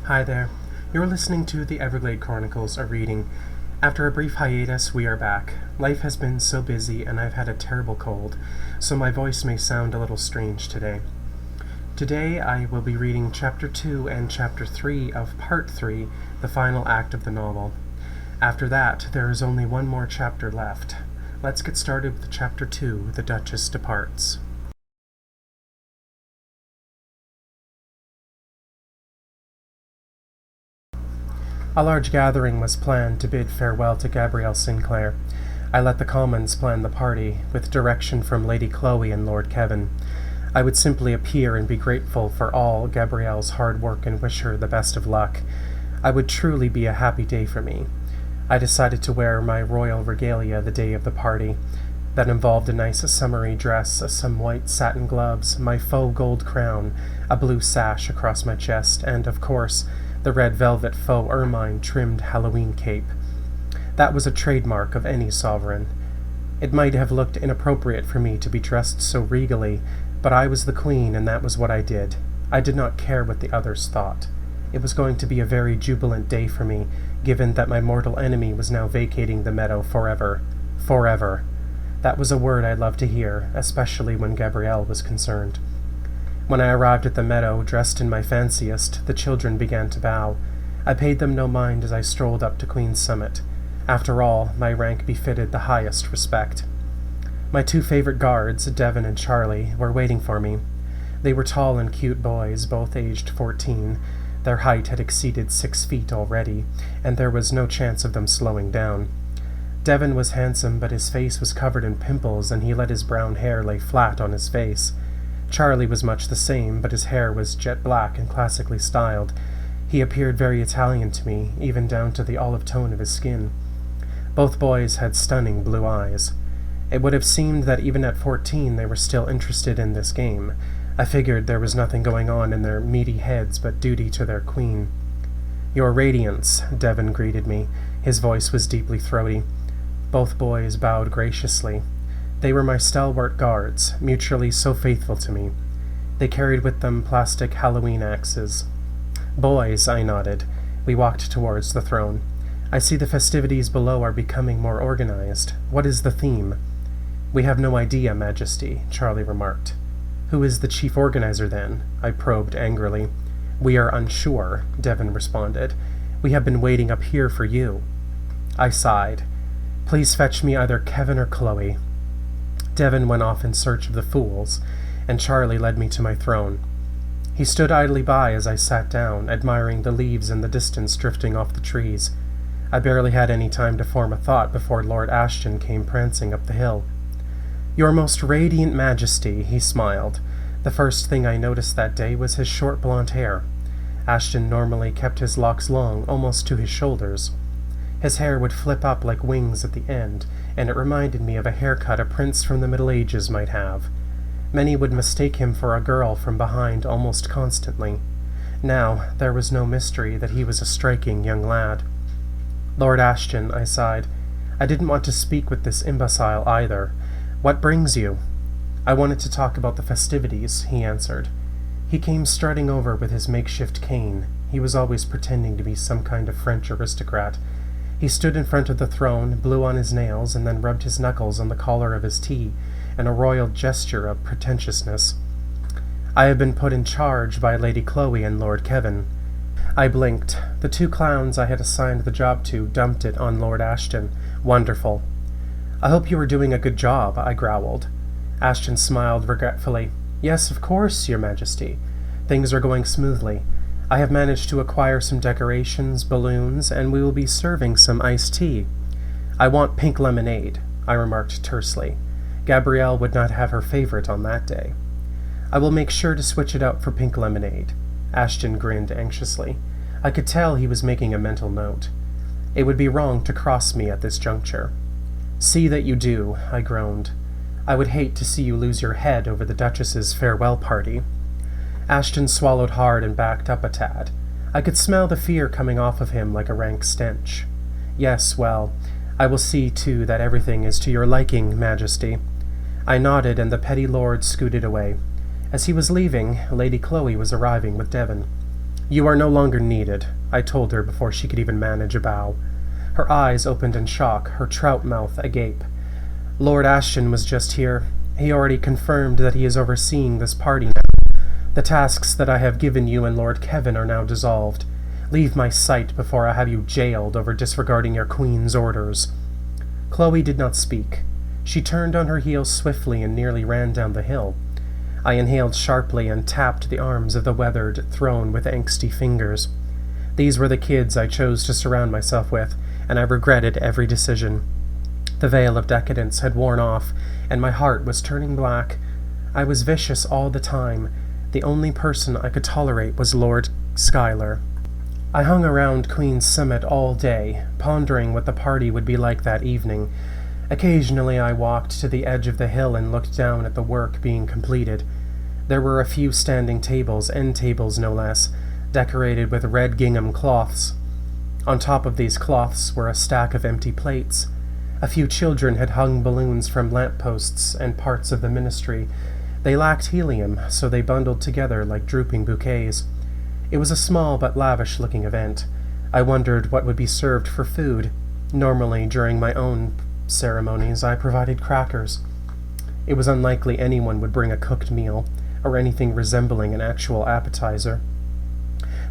Hi there. You're listening to the Everglade Chronicles, a reading. After a brief hiatus, we are back. Life has been so busy and I've had a terrible cold, so my voice may sound a little strange today. Today I will be reading Chapter 2 and Chapter 3 of Part 3, the final act of the novel. After that, there is only one more chapter left. Let's get started with Chapter 2, The Duchess Departs. A large gathering was planned to bid farewell to Gabrielle Sinclair. I let the Commons plan the party, with direction from Lady Chloe and Lord Kevin. I would simply appear and be grateful for all Gabrielle's hard work and wish her the best of luck. I would truly be a happy day for me. I decided to wear my royal regalia the day of the party. That involved a nice summery dress, some white satin gloves, my faux gold crown, a blue sash across my chest, and, of course, the red velvet faux ermine-trimmed Halloween cape. That was a trademark of any sovereign. It might have looked inappropriate for me to be dressed so regally, but I was the queen, and that was what I did. I did not care what the others thought. It was going to be a very jubilant day for me, given that my mortal enemy was now vacating the meadow forever. Forever. That was a word I loved to hear, especially when Gabrielle was concerned. When I arrived at the meadow, dressed in my fanciest, the children began to bow. I paid them no mind as I strolled up to Queen's Summit. After all, my rank befitted the highest respect. My two favorite guards, Devon and Charlie, were waiting for me. They were tall and cute boys, both aged 14. Their height had exceeded 6 feet already, and there was no chance of them slowing down. Devon was handsome, but his face was covered in pimples, and he let his brown hair lay flat on his face. Charlie was much the same, but his hair was jet black and classically styled. He appeared very Italian to me, even down to the olive tone of his skin. Both boys had stunning blue eyes. It would have seemed that even at 14 they were still interested in this game. I figured there was nothing going on in their meaty heads but duty to their queen. "Your Radiance," Devon greeted me. His voice was deeply throaty. Both boys bowed graciously. They were my stalwart guards, mutually so faithful to me. They carried with them plastic Halloween axes. "Boys," I nodded. We walked towards the throne. "I see the festivities below are becoming more organized. What is the theme?" "We have no idea, Majesty," Charlie remarked. "Who is the chief organizer, then?" I probed angrily. "We are unsure," Devon responded. "We have been waiting up here for you." I sighed. "Please fetch me either Kevin or Chloe." Devon went off in search of the fools, and Charlie led me to my throne. He stood idly by as I sat down, admiring the leaves in the distance drifting off the trees. I barely had any time to form a thought before Lord Ashton came prancing up the hill. "Your most radiant Majesty," he smiled. The first thing I noticed that day was his short blonde hair. Ashton normally kept his locks long, almost to his shoulders. His hair would flip up like wings at the end, and it reminded me of a haircut a prince from the Middle Ages might have. Many would mistake him for a girl from behind almost constantly. Now, there was no mystery that he was a striking young lad. "Lord Ashton," I sighed. I didn't want to speak with this imbecile either. "What brings you?" "I wanted to talk about the festivities," he answered. He came strutting over with his makeshift cane. He was always pretending to be some kind of French aristocrat. He stood in front of the throne, blew on his nails, and then rubbed his knuckles on the collar of his tee, in a royal gesture of pretentiousness. "I have been put in charge by Lady Chloe and Lord Kevin." I blinked. The two clowns I had assigned the job to dumped it on Lord Ashton. Wonderful. "I hope you are doing a good job," I growled. Ashton smiled regretfully. "Yes, of course, Your Majesty. Things are going smoothly. I have managed to acquire some decorations, balloons, and we will be serving some iced tea." "I want pink lemonade," I remarked tersely. Gabrielle would not have her favorite on that day. "I will make sure to switch it out for pink lemonade." Ashton grinned anxiously. I could tell he was making a mental note. It would be wrong to cross me at this juncture. "See that you do," I groaned. "I would hate to see you lose your head over the Duchess's farewell party." Ashton swallowed hard and backed up a tad. I could smell the fear coming off of him like a rank stench. "Yes, well, I will see, too, that everything is to your liking, Majesty." I nodded, and the petty lord scooted away. As he was leaving, Lady Chloe was arriving with Devon. "You are no longer needed," I told her before she could even manage a bow. Her eyes opened in shock, her trout mouth agape. "Lord Ashton was just here. He already confirmed that he is overseeing this party now. The tasks that I have given you and Lord Kevin are now dissolved. Leave my sight before I have you jailed over disregarding your queen's orders." Chloe did not speak. She turned on her heel swiftly and nearly ran down the hill. I inhaled sharply and tapped the arms of the weathered throne with angsty fingers. These were the kids I chose to surround myself with, and I regretted every decision. The veil of decadence had worn off, and my heart was turning black. I was vicious all the time. The only person I could tolerate was Lord Schuyler. I hung around Queen's Summit all day, pondering what the party would be like that evening. Occasionally I walked to the edge of the hill and looked down at the work being completed. There were a few standing tables, end tables no less, decorated with red gingham cloths. On top of these cloths were a stack of empty plates. A few children had hung balloons from lampposts and parts of the ministry. They lacked helium, so they bundled together like drooping bouquets. It was a small but lavish-looking event. I wondered what would be served for food. Normally, during my own ceremonies, I provided crackers. It was unlikely anyone would bring a cooked meal, or anything resembling an actual appetizer.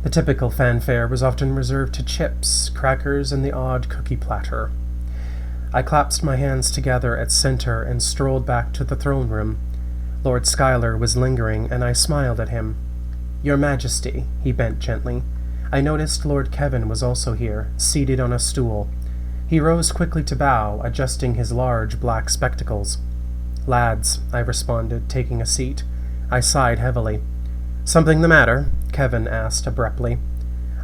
The typical fanfare was often reserved to chips, crackers, and the odd cookie platter. I clasped my hands together at center and strolled back to the throne room. Lord Schuyler was lingering, and I smiled at him. "Your Majesty," he bent gently. I noticed Lord Kevin was also here, seated on a stool. He rose quickly to bow, adjusting his large black spectacles. "Lads," I responded, taking a seat. I sighed heavily. "Something the matter?" Kevin asked abruptly.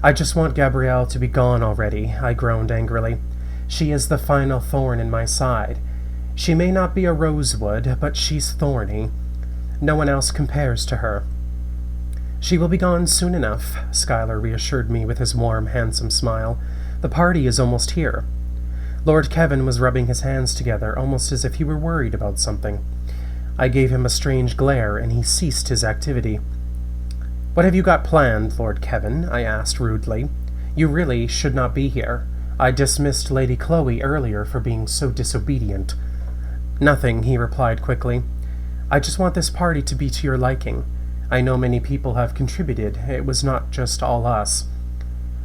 "I just want Gabrielle to be gone already," I groaned angrily. "She is the final thorn in my side. She may not be a rosewood, but she's thorny. No one else compares to her." "She will be gone soon enough," Schuyler reassured me with his warm, handsome smile. "The party is almost here." Lord Kevin was rubbing his hands together, almost as if he were worried about something. I gave him a strange glare, and he ceased his activity. "What have you got planned, Lord Kevin?" I asked rudely. "You really should not be here. I dismissed Lady Chloe earlier for being so disobedient." "Nothing," he replied quickly. "I just want this party to be to your liking. I know many people have contributed. It was not just all us."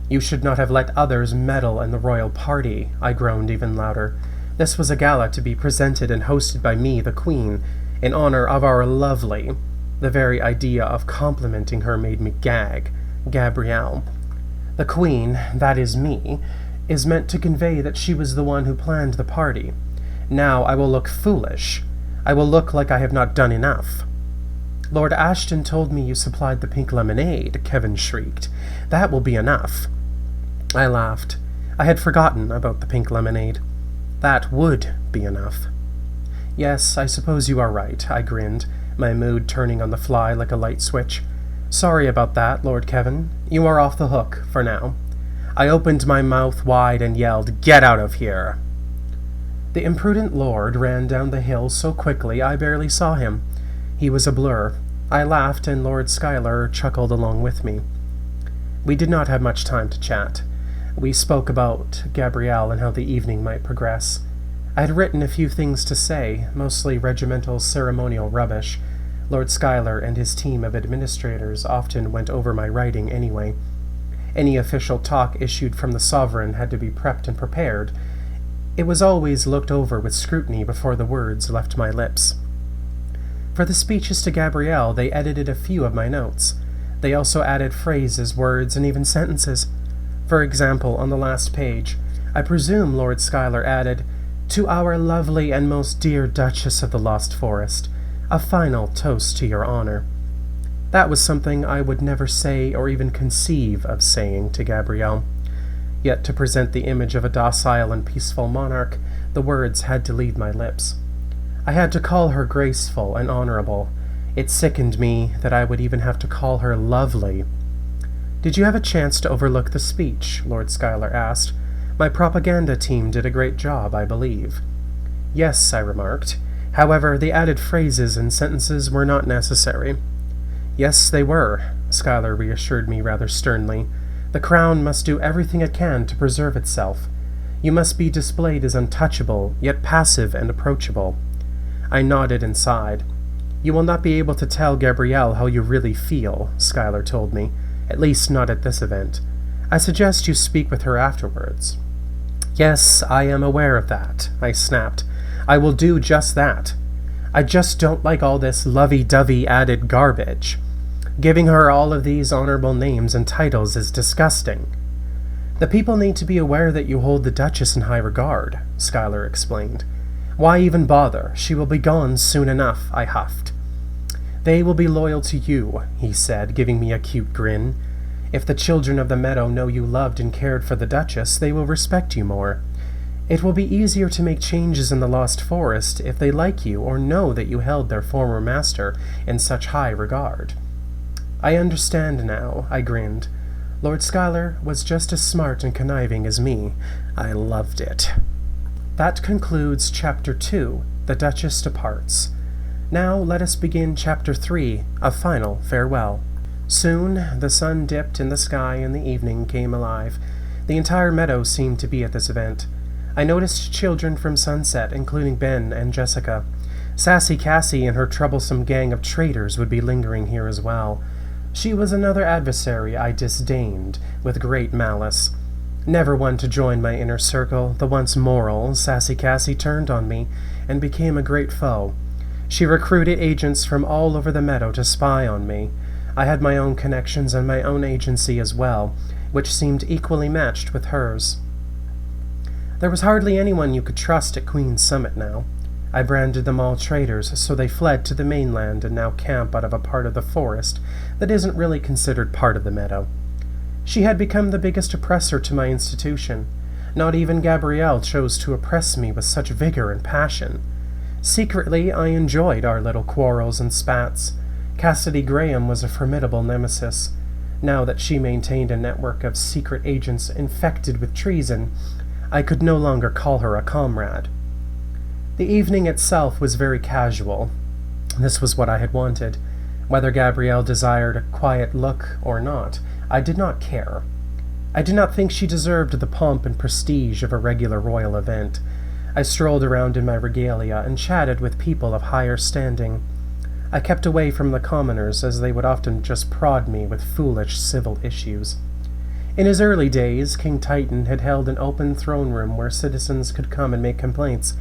"You should not have let others meddle in the royal party," I groaned even louder. "This was a gala to be presented and hosted by me, the Queen, in honor of our lovely—" The very idea of complimenting her made me gag. "Gabrielle. The Queen, that is me, is meant to convey that she was the one who planned the party. Now I will look foolish. I will look like I have not done enough." "Lord Ashton told me you supplied the pink lemonade," Kevin shrieked. "That will be enough." I laughed. I had forgotten about the pink lemonade. "That would be enough." "Yes, I suppose you are right," I grinned, my mood turning on the fly like a light switch. "Sorry about that, Lord Kevin. You are off the hook, for now." I opened my mouth wide and yelled, "Get out of here!" The imprudent lord ran down the hill so quickly I barely saw him. He was a blur. I laughed, and Lord Schuyler chuckled along with me. We did not have much time to chat. We spoke about Gabrielle and how the evening might progress. I had written a few things to say, mostly regimental ceremonial rubbish. Lord Schuyler and his team of administrators often went over my writing anyway. Any official talk issued from the sovereign had to be prepped and prepared. It was always looked over with scrutiny before the words left my lips. For the speeches to Gabrielle, they edited a few of my notes. They also added phrases, words, and even sentences. For example, on the last page, I presume Lord Schuyler added, "To our lovely and most dear Duchess of the Lost Forest, a final toast to your honor." That was something I would never say or even conceive of saying to Gabrielle. Yet to present the image of a docile and peaceful monarch, the words had to leave my lips. I had to call her graceful and honorable. It sickened me that I would even have to call her lovely. "Did you have a chance to overlook the speech?" Lord Schuyler asked. "My propaganda team did a great job, I believe." "Yes," I remarked. "However, the added phrases and sentences were not necessary." "Yes, they were. Schuyler reassured me rather sternly. The crown must do everything it can to preserve itself. You must be displayed as untouchable, yet passive and approachable. I nodded and sighed. You will not be able to tell Gabrielle how you really feel, Schuyler told me, at least not at this event. I suggest you speak with her afterwards. Yes, I am aware of that, I snapped. I will do just that. I just don't like all this lovey-dovey added garbage. Giving her all of these honorable names and titles is disgusting. The people need to be aware that you hold the Duchess in high regard, Schuyler explained. Why even bother? She will be gone soon enough, I huffed. They will be loyal to you, he said, giving me a cute grin. If the children of the meadow know you loved and cared for the Duchess, they will respect you more. It will be easier to make changes in the Lost Forest if they like you or know that you held their former master in such high regard. I understand now, I grinned. Lord Schuyler was just as smart and conniving as me. I loved it. That concludes Chapter 2, The Duchess Departs. Now let us begin Chapter 3, A Final Farewell. Soon the sun dipped in the sky and the evening came alive. The entire meadow seemed to be at this event. I noticed children from sunset, including Ben and Jessica. Sassy Cassie and her troublesome gang of traitors would be lingering here as well. She was another adversary I disdained, with great malice. Never one to join my inner circle, the once moral, Sassy Cassie turned on me and became a great foe. She recruited agents from all over the meadow to spy on me. I had my own connections and my own agency as well, which seemed equally matched with hers. There was hardly anyone you could trust at Queen's Summit now. I branded them all traitors, so they fled to the mainland and now camp out of a part of the forest that isn't really considered part of the meadow. She had become the biggest oppressor to my institution. Not even Gabrielle chose to oppress me with such vigor and passion. Secretly, I enjoyed our little quarrels and spats. Cassidy Graham was a formidable nemesis. Now that she maintained a network of secret agents infected with treason, I could no longer call her a comrade. The evening itself was very casual. This was what I had wanted. Whether Gabrielle desired a quiet look or not, I did not care. I did not think she deserved the pomp and prestige of a regular royal event. I strolled around in my regalia and chatted with people of higher standing. I kept away from the commoners, as they would often just prod me with foolish civil issues. In his early days, King Titan had held an open throne room where citizens could come and make complaints.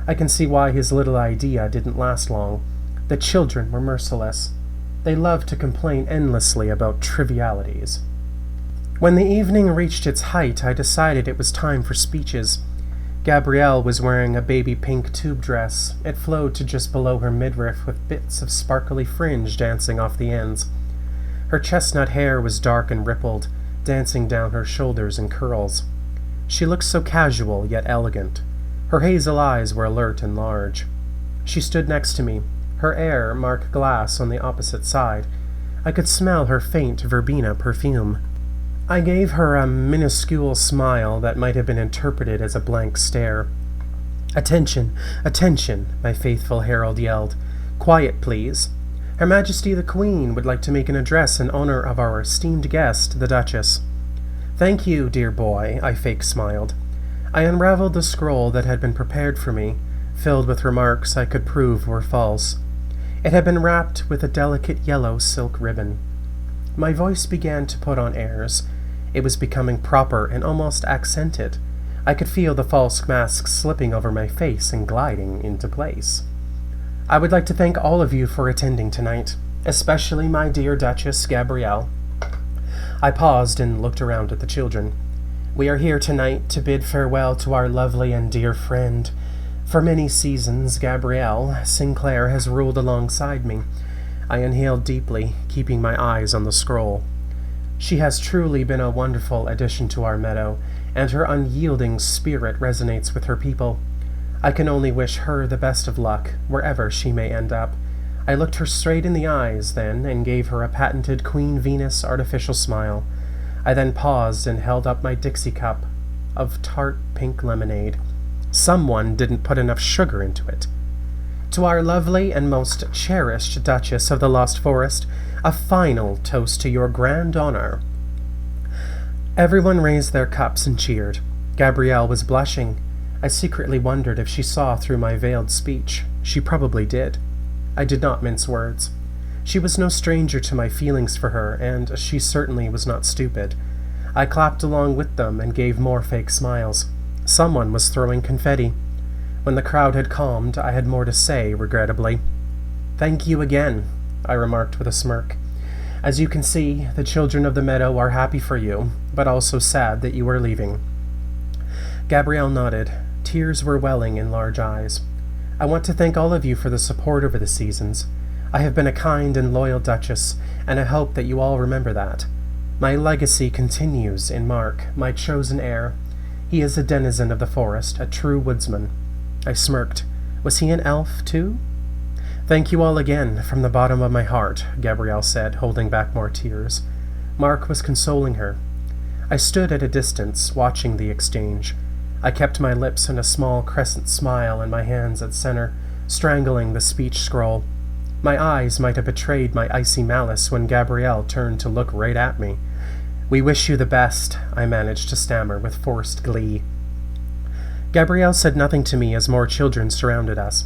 I can see why his little idea didn't last long. The children were merciless. They loved to complain endlessly about trivialities. When the evening reached its height, I decided it was time for speeches. Gabrielle was wearing a baby pink tube dress. It flowed to just below her midriff with bits of sparkly fringe dancing off the ends. Her chestnut hair was dark and rippled, dancing down her shoulders in curls. She looked so casual yet elegant. Her hazel eyes were alert and large. She stood next to me, her air marked glass on the opposite side. I could smell her faint verbena perfume. I gave her a minuscule smile that might have been interpreted as a blank stare. "Attention, attention," my faithful herald yelled. "Quiet, please. Her Majesty the Queen would like to make an address in honor of our esteemed guest, the Duchess." "Thank you, dear boy," I fake smiled. I unraveled the scroll that had been prepared for me, filled with remarks I could prove were false. It had been wrapped with a delicate yellow silk ribbon. My voice began to put on airs. It was becoming proper and almost accented. I could feel the false mask slipping over my face and gliding into place. "I would like to thank all of you for attending tonight, especially my dear Duchess Gabrielle." I paused and looked around at the children. "We are here tonight to bid farewell to our lovely and dear friend. For many seasons, Gabrielle Sinclair has ruled alongside me." I inhaled deeply, keeping my eyes on the scroll. "She has truly been a wonderful addition to our meadow, and her unyielding spirit resonates with her people. I can only wish her the best of luck, wherever she may end up." I looked her straight in the eyes then, and gave her a patented Queen Venus artificial smile. I then paused and held up my Dixie cup of tart pink lemonade. Someone didn't put enough sugar into it. To our lovely and most cherished Duchess of the Lost Forest, a final toast to your grand honor." Everyone raised their cups and cheered. Gabrielle was blushing. I secretly wondered if she saw through my veiled speech. She probably did. I did not mince words. She was no stranger to my feelings for her, and she certainly was not stupid. I clapped along with them and gave more fake smiles. Someone was throwing confetti. When the crowd had calmed, I had more to say, regrettably. "Thank you again," I remarked with a smirk. "As you can see, the children of the meadow are happy for you, but also sad that you are leaving." Gabrielle nodded. Tears were welling in large eyes. "I want to thank all of you for the support over the seasons. I have been a kind and loyal Duchess, and I hope that you all remember that. My legacy continues in Mark, my chosen heir. He is a denizen of the forest, a true woodsman." I smirked. Was he an elf, too? "Thank you all again, from the bottom of my heart," Gabrielle said, holding back more tears. Mark was consoling her. I stood at a distance, watching the exchange. I kept my lips in a small crescent smile and my hands at center, strangling the speech scroll. My eyes might have betrayed my icy malice when Gabrielle turned to look right at me. "We wish you the best," I managed to stammer with forced glee. Gabrielle said nothing to me as more children surrounded us.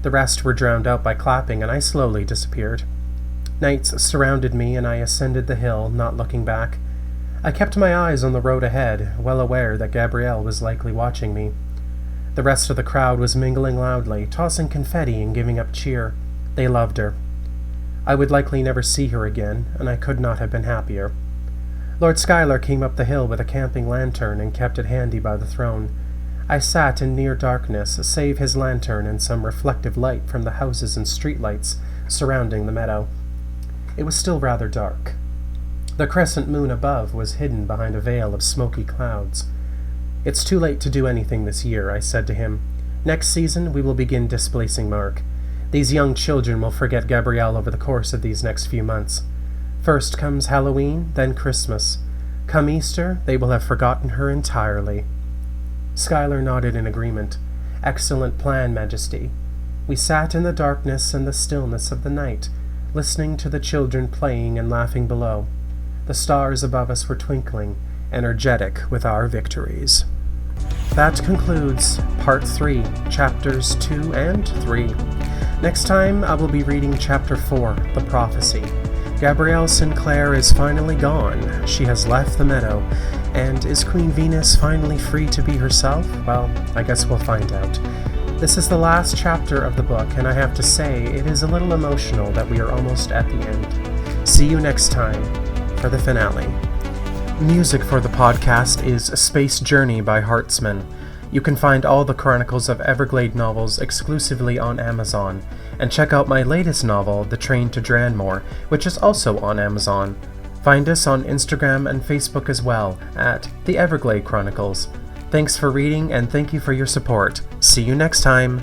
The rest were drowned out by clapping, and I slowly disappeared. Knights surrounded me, and I ascended the hill, not looking back. I kept my eyes on the road ahead, well aware that Gabrielle was likely watching me. The rest of the crowd was mingling loudly, tossing confetti and giving up cheer. They loved her. I would likely never see her again, and I could not have been happier. Lord Schuyler came up the hill with a camping lantern and kept it handy by the throne. I sat in near darkness, save his lantern and some reflective light from the houses and streetlights surrounding the meadow. It was still rather dark. The crescent moon above was hidden behind a veil of smoky clouds. "It's too late to do anything this year," I said to him. "Next season we will begin displacing Mark. These young children will forget Gabrielle over the course of these next few months. First comes Halloween, then Christmas. Come Easter, they will have forgotten her entirely." Schuyler nodded in agreement. "Excellent plan, Majesty." We sat in the darkness and the stillness of the night, listening to the children playing and laughing below. The stars above us were twinkling, energetic with our victories. That concludes Part 3, Chapters 2 and 3. Next time, I will be reading Chapter 4, The Prophecy. Gabrielle Sinclair is finally gone. She has left the meadow. And is Queen Venus finally free to be herself? Well, I guess we'll find out. This is the last chapter of the book, and I have to say, it is a little emotional that we are almost at the end. See you next time for the finale. Music for the podcast is Space Journey by Hartzman. You can find all the Chronicles of Everglade novels exclusively on Amazon, and check out my latest novel, The Train to Dranmore, which is also on Amazon. Find us on Instagram and Facebook as well, at The Everglade Chronicles. Thanks for reading, and thank you for your support. See you next time!